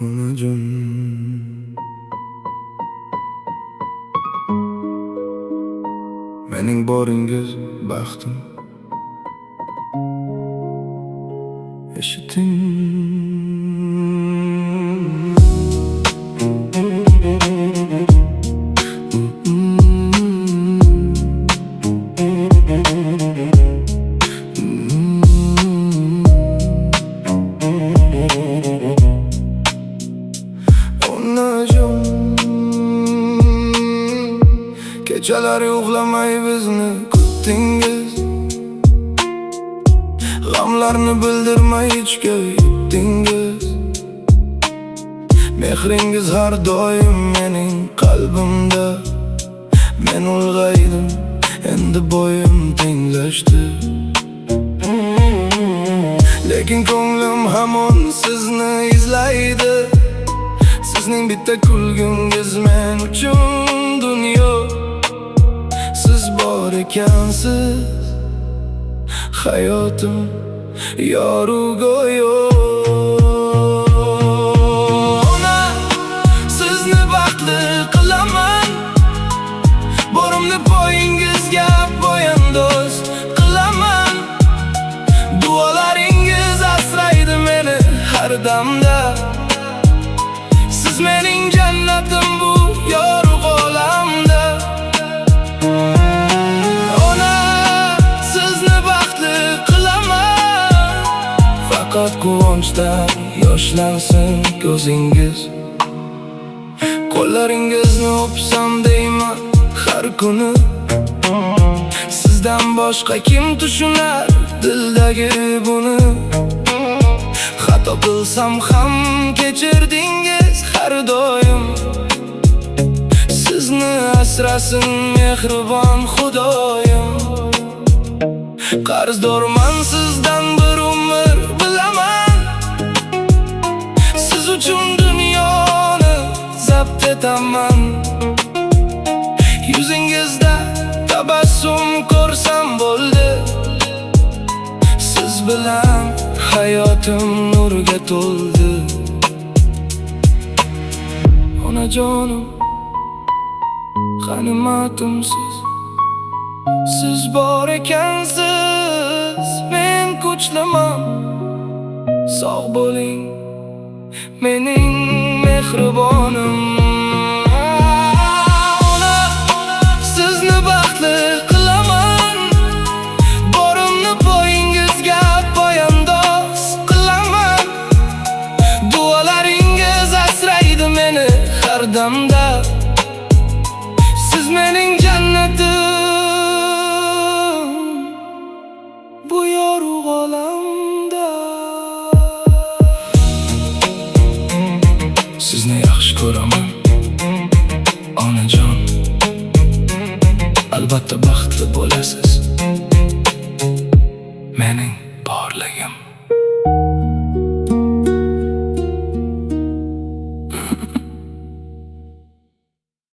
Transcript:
onajon. Mening boringiz baxtim, eshiting. Onajon, kechalar uxlamay bizni kutdingiz, g'amlarni bildirmay ichga yutdingiz. Mehringiz har doim mening qalbimda. Men ulg'aydim, endi bo'yim tenglashdi, lekin ko'nglim hamon sizni izlaydi. Sizning bitta kulgingiz men uchun dunyo. Siz bor ekansiz hayotim yoru go'yo. Ona, sizni baxtli qilaman, borimni poyingizga poyandoz qilaman. Duolaringiz asraydi meni har damda. Siz mening jannatim bu yorug' olamda. Ona, sizni baxtli qilaman, faqat quvonchdan yoshlansin ko'zingiz. Qo'llaringizni o'psam deyman har kuni. Sizdan boshqa kim tushunar dildagi buni? Xato qilsam ham kechirdingiz har doim. Sizni asrasin mehribon Xudoyim. Qarzdorman sizdan bir umr bilaman. Siz uchun dunyoni zabt etaman. Yuzingizda tabassum ko'rsam bo'ldi. Siz bilan hayotim nurga to'ldi. Onajonim, g'animatimsiz. Siz bor ekansiz, men kuchliman. Sog' bo'ling mening mehribonim. Ona, sizni baxtli qilaman, borimni poyingizga poyandoz qilaman. Duolaringiz asraydi meni har damda. Siz mening jannatim bu yorug' olamda. Sizni yaxshi ko'raman, onajon. Albatta baxtli bo'lasiz mening